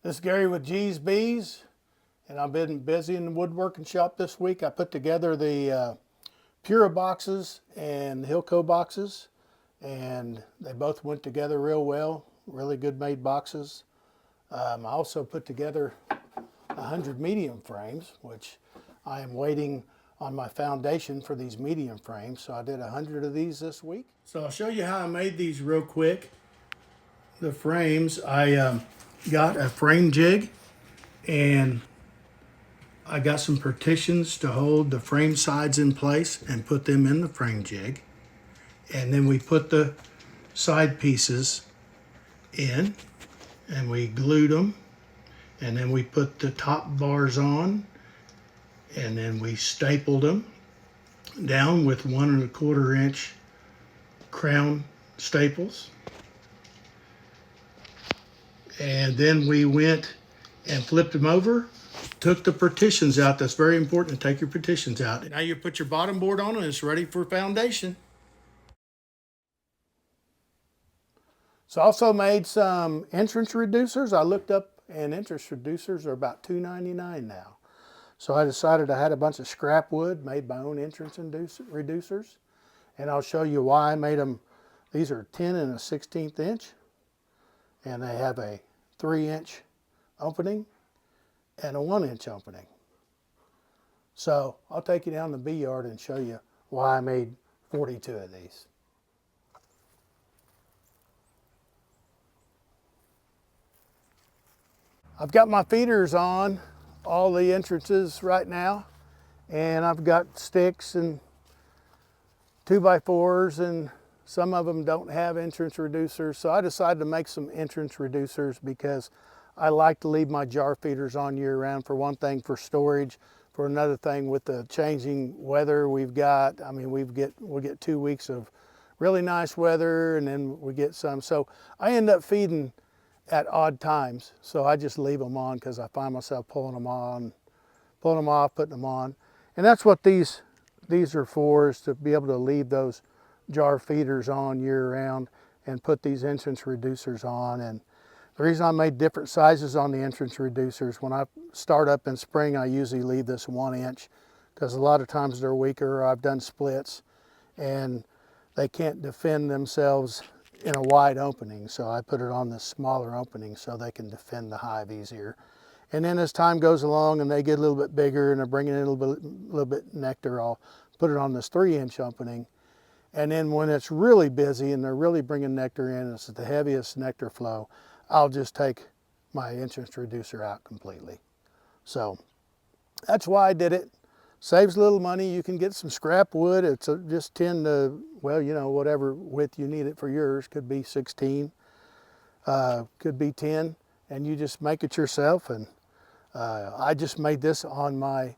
This is Gary with GEEZBEEZ, and I've been busy in the woodworking shop this week. I put together the Pura boxes and Hillco boxes, and they both went together real well. Really good made boxes. I also put together 100 medium frames, which I am waiting on my foundation for these medium frames. So I did 100 of these this week. So I'll show you how I made these real quick. The frames, I got a frame jig, and I got some partitions to hold the frame sides in place and put them in the frame jig. And then we put the side pieces in and we glued them, and then we put the top bars on, and then we stapled them down with 1 1/4 inch crown staples. And then we went and flipped them over, took the partitions out. That's very important to take your partitions out. Now you put your bottom board on and it's ready for foundation. So I also made some entrance reducers. I looked up, and entrance reducers are about $2.99 now. So I decided I had a bunch of scrap wood, made my own entrance reducers. And I'll show you why I made them. These are 10 1/16 inch. And they have a 3-inch opening and a 1-inch opening. So I'll take you down the B yard and show you why I made 42 of these. I've got my feeders on all the entrances right now, and I've got sticks and 2x4s, and some of them don't have entrance reducers. So I decided to make some entrance reducers because I like to leave my jar feeders on year round. For one thing, for storage. For another thing, with the changing weather we've got, I mean, we'll get 2 weeks of really nice weather, and then we get some. So I end up feeding at odd times. So I just leave them on because I find myself pulling them off, putting them on. And that's what these are for, is to be able to leave those jar feeders on year round and put these entrance reducers on. And the reason I made different sizes on the entrance reducers, when I start up in spring, I usually leave this 1 inch because a lot of times they're weaker. I've done splits and they can't defend themselves in a wide opening. So I put it on this smaller opening so they can defend the hive easier. And then as time goes along and they get a little bit bigger and they're bringing in a little bit nectar, I'll put it on this 3-inch opening. And then when it's really busy and they're really bringing nectar in, it's the heaviest nectar flow, I'll just take my entrance reducer out completely. So that's why I did it. Saves a little money. You can get some scrap wood. It's just 10 to, well, you know, whatever width you need it for yours. Could be 16, could be 10, and you just make it yourself. And I just made this on my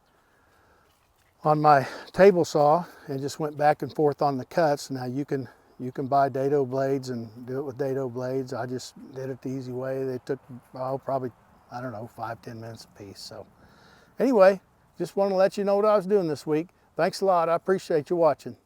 table saw and just went back and forth on the cuts. Now you can buy dado blades and do it with dado blades. I just did it the easy way. They took, probably, I don't know, 5-10 minutes a piece. So anyway, just want to let you know what I was doing this week. Thanks a lot. I appreciate you watching.